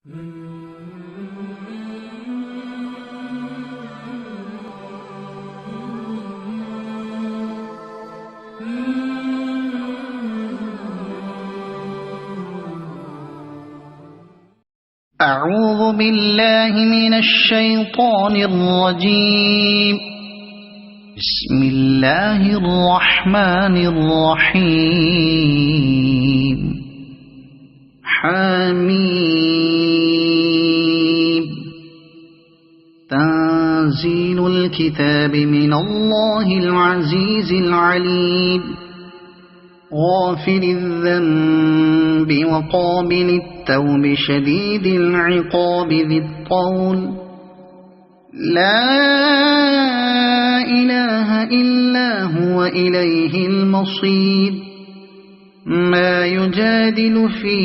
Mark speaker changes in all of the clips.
Speaker 1: أعوذ بالله من الشيطان الرجيم. بسم الله الرحمن الرحيم. حميم. تنزيل الكتاب من الله العزيز العليم. غافر الذنب وقابل التوب شديد العقاب ذي الطول. لا إله إلا هو إليه المصير. ما يجادل في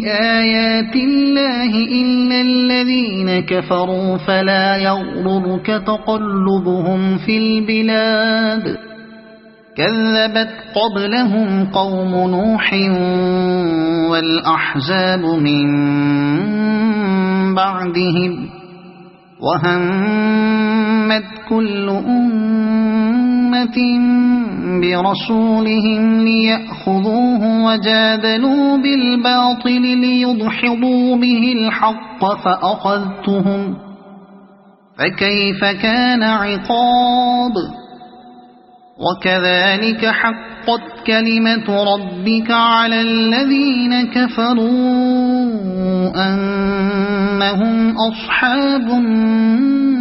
Speaker 1: آيات الله إلا الذين كفروا فلا يغررك تقلبهم في البلاد. كذبت قبلهم قوم نوح والأحزاب من بعدهم. وهمت كل أمة برسولهم ليأخذوه وجادلوا بالباطل ليدحضوا به الحق فأخذتهم فكيف كان عقاب. وكذلك حقت كلمة ربك على الذين كفروا أنهم أصحاب النار.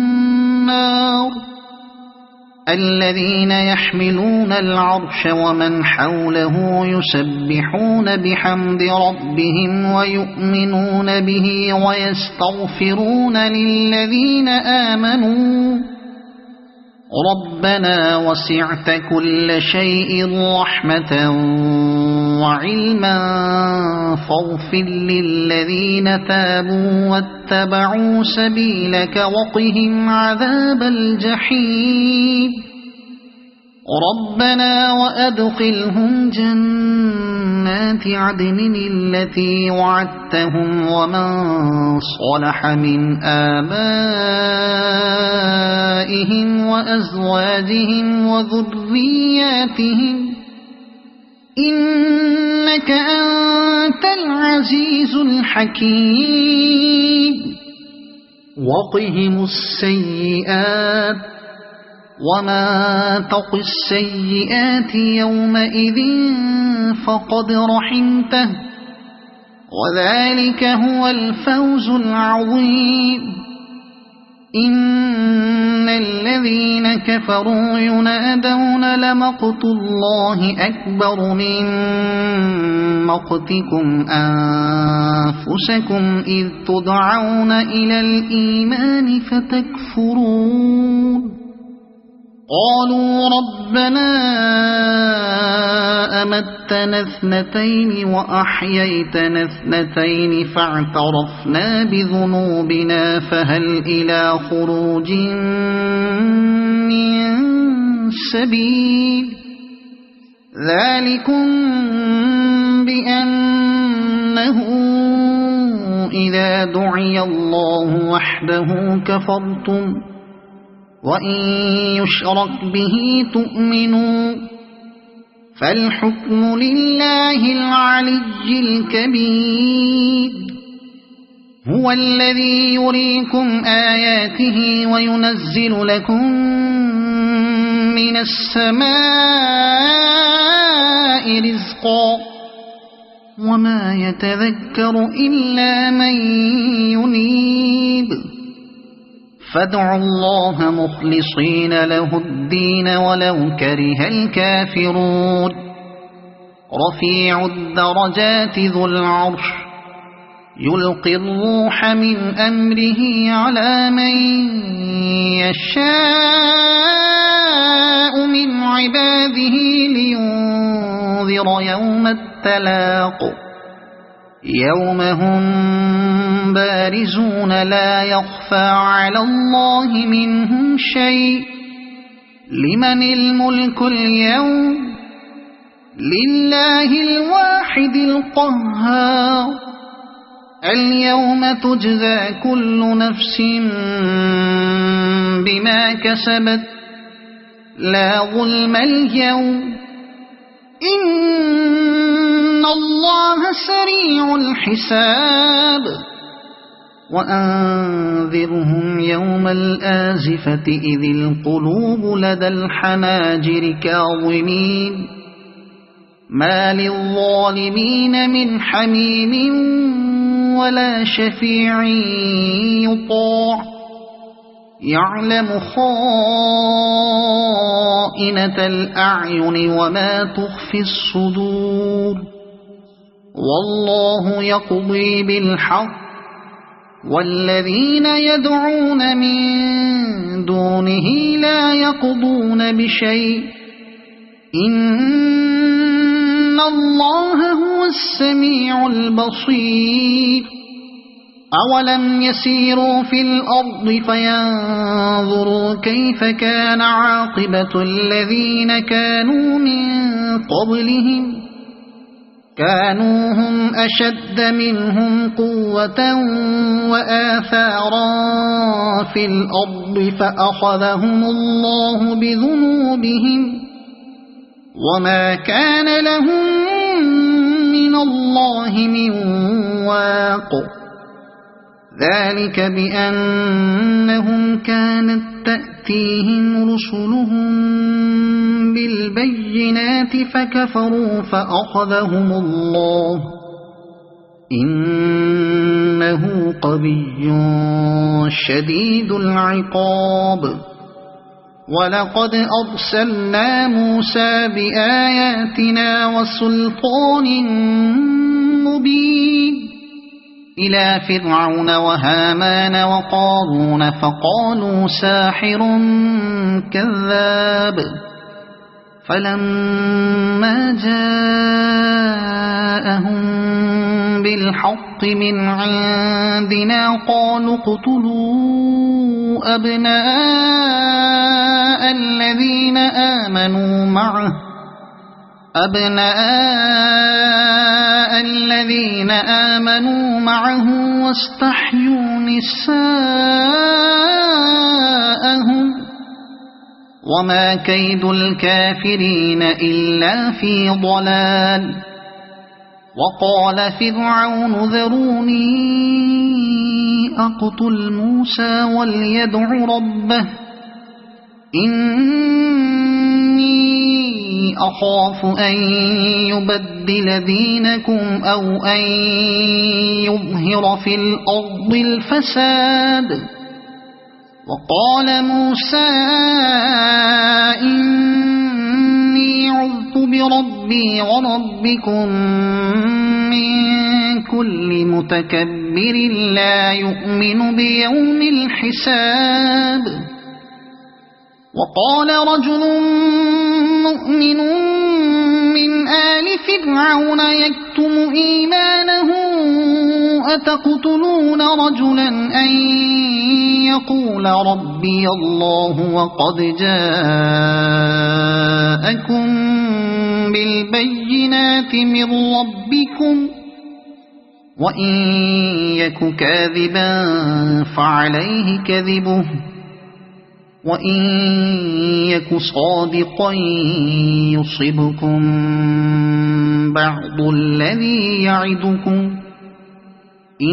Speaker 1: الذين يحملون العرش ومن حوله يسبحون بحمد ربهم ويؤمنون به ويستغفرون للذين آمنوا ربنا وسعت كل شيء رحمة وعلما فاغفر للذين تابوا واتبعوا سبيلك وقهم عذاب الجحيم. ربنا وأدخلهم جنات عدن التي وعدتهم ومن صلح من آبائهم وأزواجهم وذرياتهم إنك أنت العزيز الحكيم. وقهم السيئات وما تق السيئات يومئذ فقد رحمته وذلك هو الفوز العظيم. إن الذين كفروا ينادون لمقت الله أكبر من مقتكم أنفسكم إذ تدعون إلى الإيمان فتكفرون. قالوا ربنا أمتنا اثنتين وأحييتنا اثنتين فاعترفنا بذنوبنا فهل إلى خروج من سبيل. ذلكم بأنه إذا دعي الله وحده كفرتم وإن يشرك به تؤمنوا فالحكم لله العلي الكبير. هو الذي يريكم آياته وينزل لكم من السماء رزقا وما يتذكر إلا من ينيب. فادعوا الله مخلصين له الدين ولو كره الكافرون. رفيع الدرجات ذو العرش يلقي الروح من أمره على من يشاء من عباده لينذر يوم التلاق. يوم هم بارزون لا يخفى على الله منهم شيء. لمن الملك اليوم؟ لله الواحد القهار. اليوم تجزى كل نفس بما كسبت لا ظلم اليوم إن الله سريع الحساب وأنذرهم يوم الآزفة إذ القلوب لدى الحناجر كاظمين ما للظالمين من حميم ولا شفيع يطاع يعلم خائنة الأعين وما تخفي الصدور والله يقضي بالحق والذين يدعون من دونه لا يقضون بشيء إن الله هو السميع البصير أولم يسيروا في الأرض فينظروا كيف كان عاقبة الذين كانوا من قبلهم كانوا هم أشد منهم قوة وآثارا في الأرض فأخذهم الله بذنوبهم وما كان لهم من الله من واق ذلك بأنهم كانت تأتيهم رسلهم بالبينات فكفروا فأخذهم الله إنه قوي شديد العقاب ولقد أرسلنا موسى بآياتنا وسلطان مبين إلى فرعون وهامان وقارون فقالوا ساحر كذاب فلما جاءهم بالحق من عندنا قالوا اقتلوا أبناء الذين آمنوا معه واستحيوا نساءهم وما كيد الكافرين إلا في ضلال وقال فرعون ذروني أقتل موسى وليدع ربه إني أخاف أن يبدل دينكم أو أن يظهر في الأرض الفساد وقال موسى إني عذت بربي وربكم من كل متكبر لا يؤمن بيوم الحساب وقال رجل مؤمن من آل فرعون يكتم إيمانه أتقتلون رجلا أن يقول ربي الله وقد جاءكم بالبينات من ربكم وإن يك كاذبا فعليه كذبه وإن يك صادقا يصبكم بعض الذي يعدكم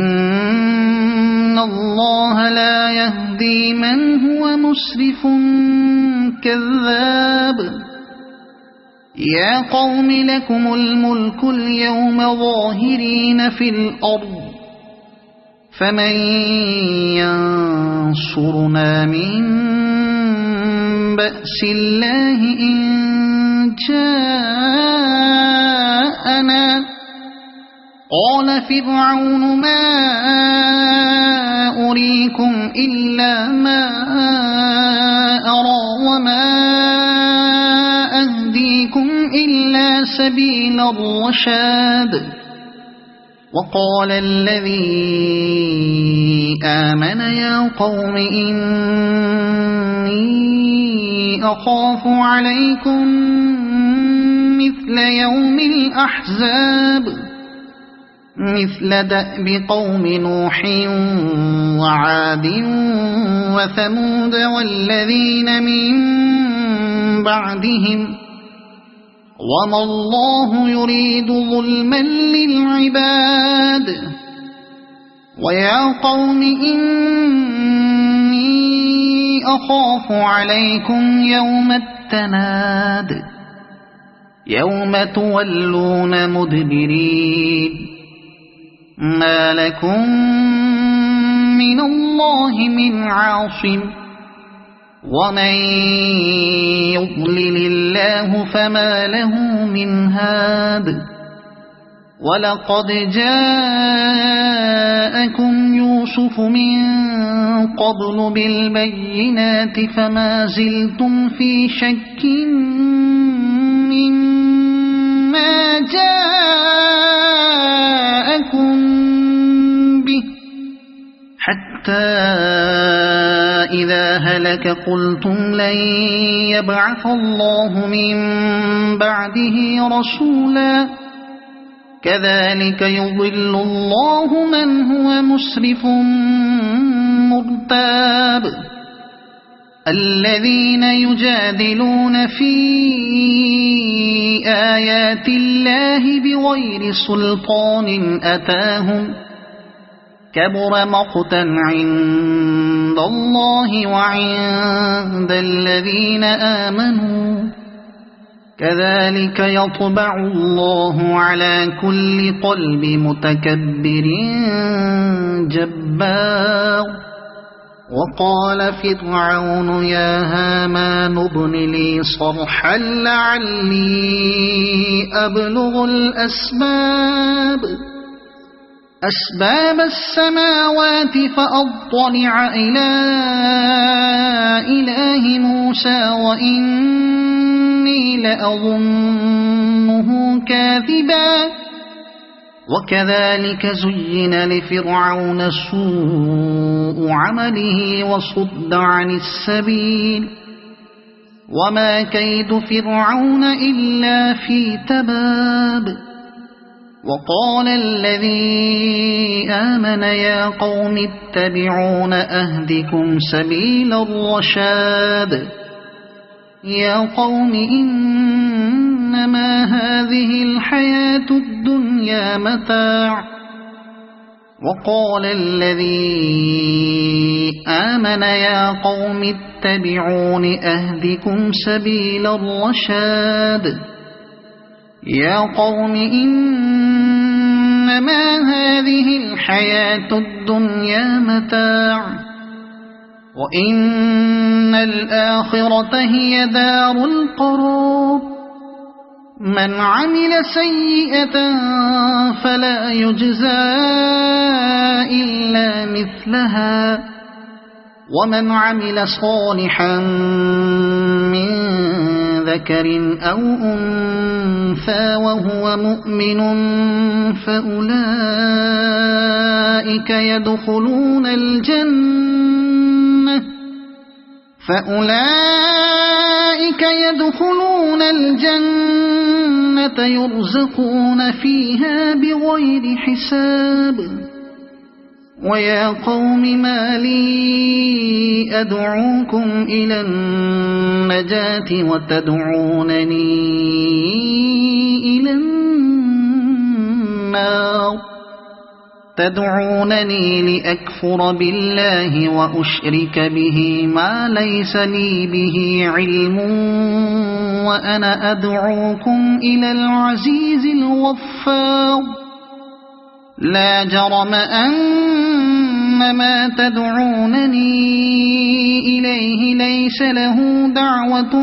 Speaker 1: إن الله لا يهدي من هو مسرف كذاب يا قوم لكم الملك اليوم ظاهرين في الأرض فمن ينصرنا من بأس الله إن جاءنا قال فرعون ما أريكم إلا ما أرى وما أهديكم إلا سبيل الرشاد وقال الذي آمن يا قوم إني أخاف عليكم مثل يوم الأحزاب مثل دأب قوم نوح وعاد وثمود والذين من بعدهم وما الله يريد ظلما للعباد ويا قوم إني أخاف عليكم يوم التناد يوم تولون مدبرين ما لكم من الله من عاصم ومن يضلل الله فما له من هاد ولقد جاءكم يوسف من قبل بالبينات فما زلتم في شك مما جاءكم به حتى إذا هلك قلتم لن يبعث الله من بعده رسولا كذلك يضل الله من هو مسرف مرتاب الذين يجادلون في آيات الله بغير سلطان أتاهم كبر مقتا عند الله وعند الذين آمنوا كذلك يطبع الله على كل قلب متكبر جبار وقال فرعون يا هامان ابن لي صرحا لعلي أبلغ أسباب السماوات فأطلع إلى إله موسى وإني لأظنه كاذبا وكذلك زين لفرعون سوء عمله وصد عن السبيل وما كيد فرعون إلا في تباب وقال الذي آمن يا قوم اتبعون أهدكم سبيل الرشاد يا قوم إنما هذه الحياة الدنيا متاع وقال الذي آمن يا قوم اتبعون أهدكم سبيل الرشاد يا قوم إنما هذه الحياة الدنيا متاع وإن الآخرة هي دار القرار من عمل سيئة فلا يجزى إلا مثلها ومن عمل صالحا من ذكر أو أنثى وهو مؤمن فأولئك يدخلون الجنة يرزقون فيها بغير حساب ويا قوم ما لي أدعوكم إلى النجاة وتدعونني إلى النار تدعونني لأكفر بالله وأشرك به ما ليس لي به علم وأنا أدعوكم إلى العزيز الغفار لا جرم أن ما تدعونني إليه ليس له دعوة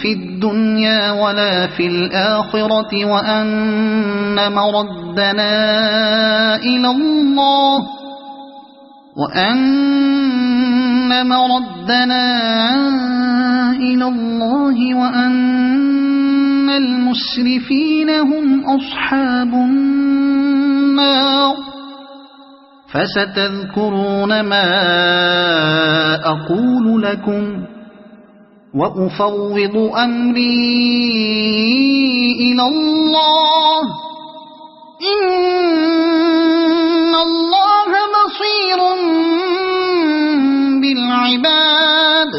Speaker 1: في الدنيا ولا في الآخرة وأن مردنا إلى الله وأن المسرفين هم أصحاب النار فستذكرون ما أقول لكم وأفوض أمري إلى الله إن الله بصير بالعباد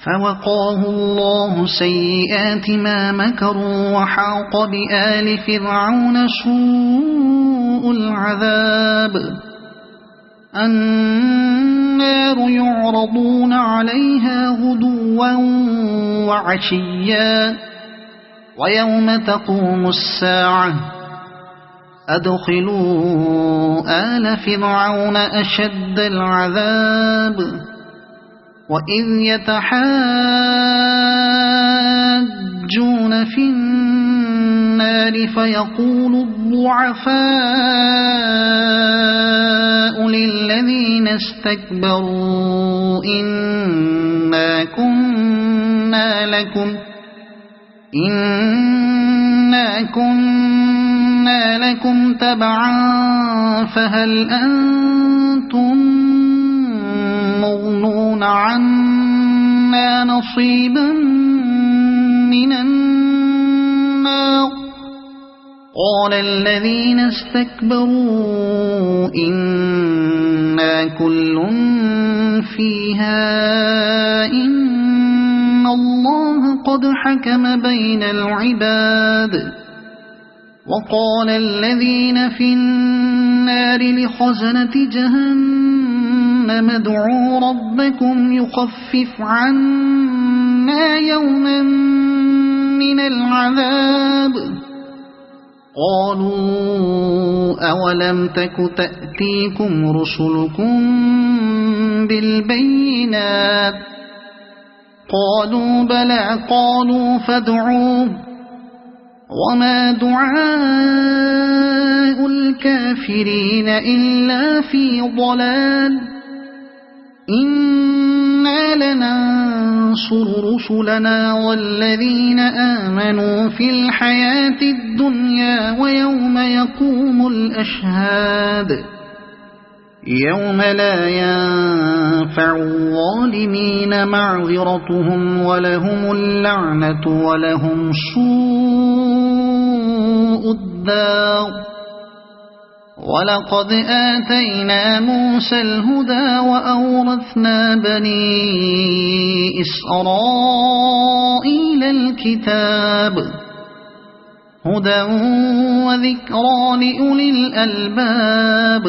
Speaker 1: فوقاه الله سيئات ما مكروا وحاق بآل فرعون سوء العذاب النار يعرضون عليها غدوا وعشيا ويوم تقوم الساعة أدخلوا آل فرعون أشد العذاب وإذ يتحاجون في النار فيقول الضعفاء للذين استكبروا إنا كنا لكم تبعا فهل أنتم مغنون عنا نصيبا من النار قال الذين استكبروا إنا كل فيها إن الله قد حكم بين العباد وقال الذين في النار لخزنة جهنم ادعوا ربكم يخفف عنا يوما من العذاب قالوا أولم تك تأتيكم رسلكم بالبينات قالوا بلى قالوا فادعوا وما دعاء الكافرين إلا في ضلال إنا لننصر رسلنا والذين آمنوا في الحياة الدنيا ويوم يقوم الأشهاد يوم لا ينفع الظالمين معذرتهم ولهم اللعنة ولهم سوء الدار ولقد آتينا موسى الهدى وأورثنا بني إسرائيل الكتاب هدى وذكرى لأولي الألباب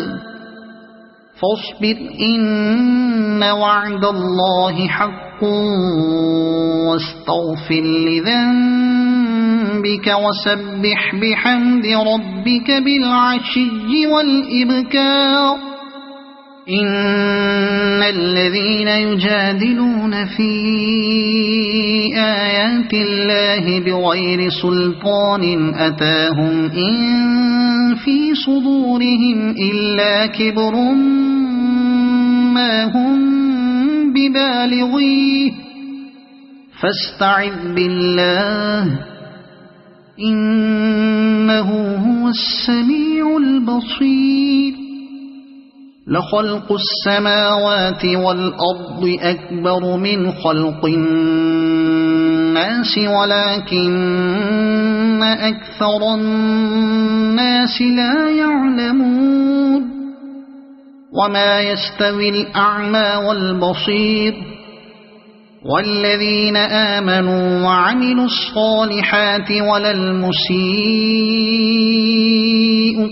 Speaker 1: فاصبر إن وعد الله حق واستغفر لذنبك وسبح بحمد ربك بالعشي والإبكار إن الذين يجادلون في آيات الله بغير سلطان أتاهم إن في صدورهم إلا كبر ما هم ببالغيه فاستعذ بالله إنه هو السميع البصير لخلق السماوات والأرض أكبر من خلق الناس ولكن أكثر الناس لا يعلمون وما يستوي الأعمى والبصير والذين آمنوا وعملوا الصالحات ولا المسيء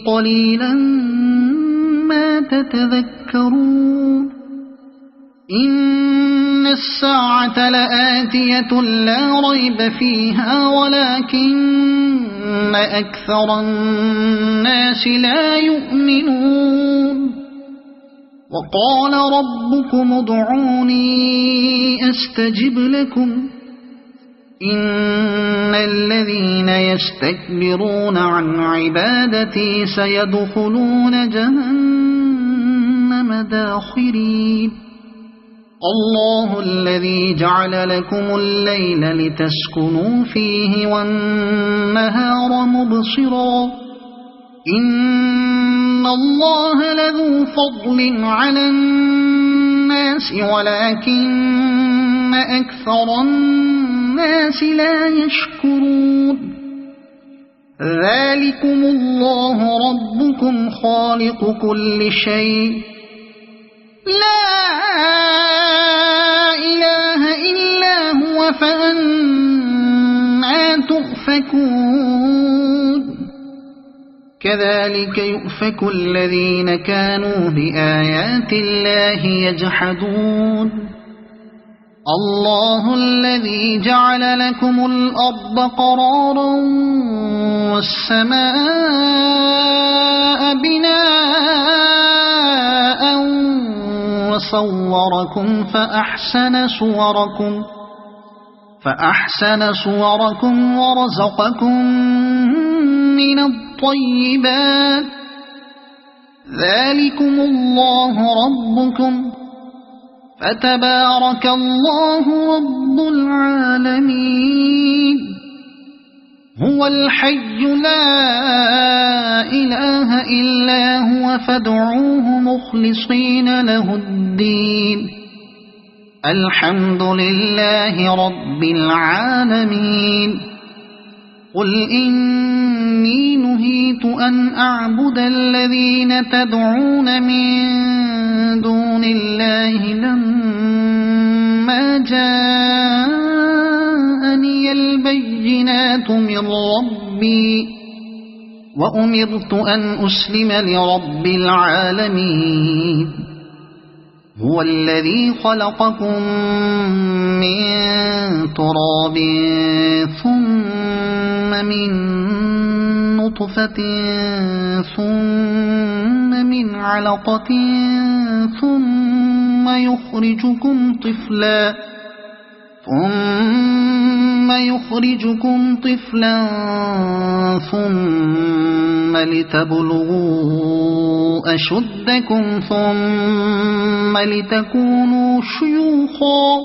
Speaker 1: قليلا ما تتذكرون إن الساعة لآتية لا ريب فيها ولكن أكثر الناس لا يؤمنون وقال ربكم ادعوني أستجب لكم إن الذين يستكبرون عن عبادتي سيدخلون جهنم داخرين الله الذي جعل لكم الليل لتسكنوا فيه والنهار مبصرا إن الله لذو فضل على الناس ولكن أكثر الناس لا يشكرون ذلكم الله ربكم خالق كل شيء لا إله إلا هو فأنى تؤفكون كذلك يؤفك الذين كانوا بآيات الله يجحدون الله الذي جعل لكم الأرض قرارا والسماء بناء وصوركم فأحسن صوركم ورزقكم من الطيبات ذلكم الله ربكم فتبارك الله رب العالمين هو الحي لا إله إلا هو فادعوه مخلصين له الدين الحمد لله رب العالمين قل إني نهيت أن أعبد الذين تدعون من دون الله لما جاءني البينات من ربي وأمرت أن أسلم لرب العالمين هو الذي خلقكم من تراب ثم من نطفة ثم من علقة ثم يخرجكم طفلا ثم لتبلغوا أشدكم ثم لتكونوا شيوخا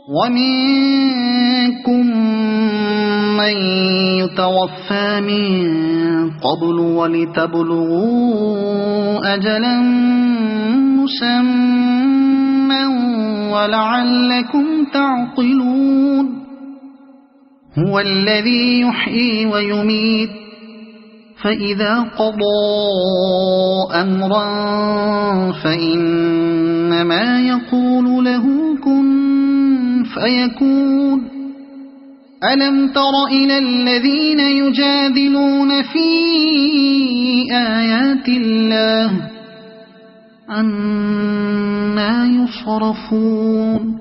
Speaker 1: ومنكم من يتوفى من قبل ولتبلغوا أجلا مسمى ولعلكم تعقلون هو الذي يحيي ويميت فإذا قضى أمرا فإنما يقول له كن فيكون ألم تر إلى الذين يجادلون في آيات الله أنى يصرفون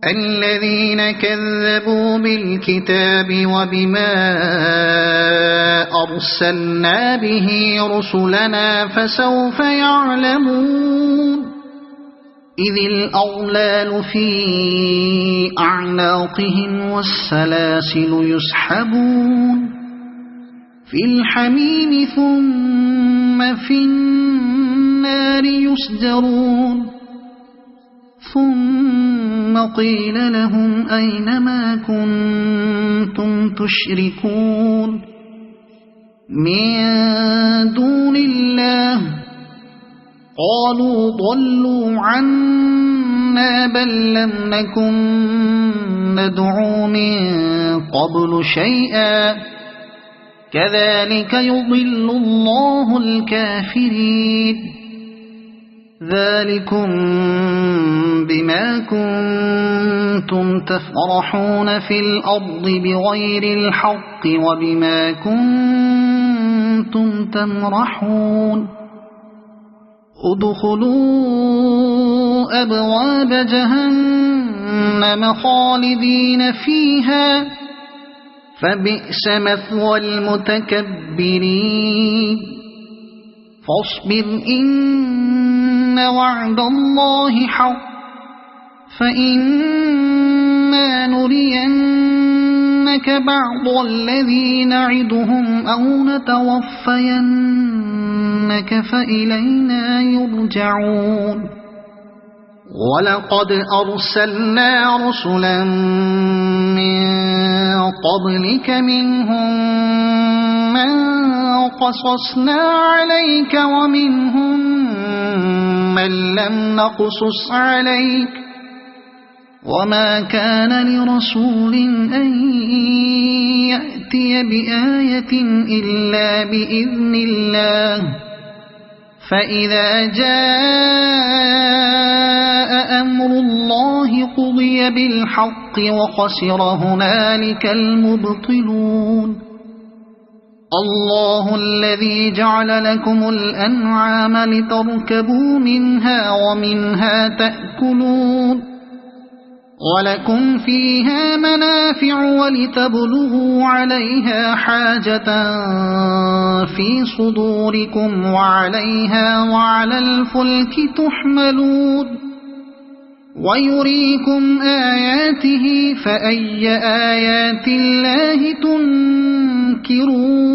Speaker 1: الذين كذبوا بالكتاب وبما أرسلنا به رسلنا فسوف يعلمون إذ الأغلال في أعناقهم والسلاسل يسحبون في الحميم ثم في النار يسجرون ثم قيل لهم أين ما كنتم تشركون من دون الله قالوا ضلوا عنا بل لم نكن ندعو من قبل شيئا كذلك يضل الله الكافرين ذلكم بما كنتم تفرحون في الأرض بغير الحق وبما كنتم تمرحون ادخلوا أبواب جهنم خالدين فيها فبئس مثوى المتكبرين فاصبر إن وعد الله حق فإما نرينك بعض الذي نعدهم أو نتوفينك فإلينا يرجعون ولقد أرسلنا رسلا من قبلك منهم من قصصنا عليك ومنهم من لم نقصص عليك وما كان لرسول أن يأتي بآية إلا بإذن الله فإذا جاء أمر الله قضي بالحق وخسر هنالك المبطلون الله الذي جعل لكم الأنعام لتركبوا منها ومنها تأكلون ولكم فيها منافع ولتبلغوا عليها حاجة في صدوركم وعليها وعلى الفلك تحملون ويريكم آياته فأي آيات الله تنكرون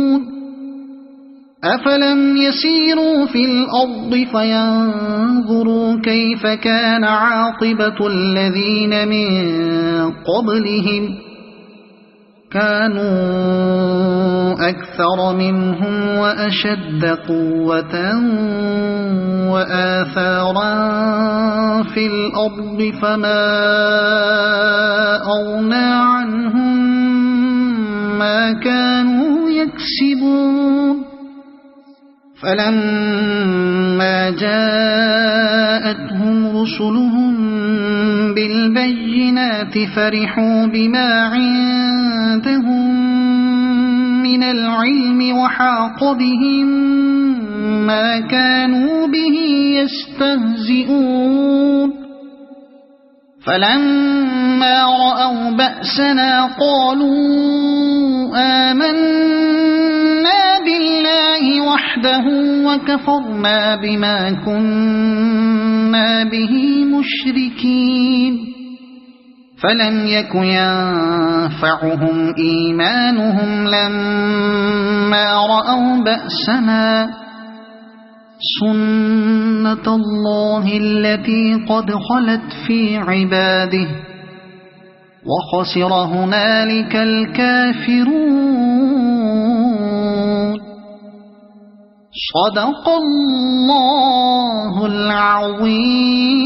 Speaker 1: أفلم يسيروا في الأرض فينظروا كيف كان عاقبة الذين من قبلهم كانوا أكثر منهم وأشد قوة وآثارا في الأرض فما أغنى عنهم ما كانوا يكسبون فلما جاءتهم رسلهم بالبينات فرحوا بما عندهم من العلم وحاق بهم ما كانوا به يستهزئون فلما رأوا بأسنا قالوا آمنا بالله وحده وكفرنا بما كنا به مشركين فلم يك ينفعهم إيمانهم لما رأوا بأسنا سنة الله التي قد خلت في عباده وخسر هنالك الكافرون صدق الله العظيم.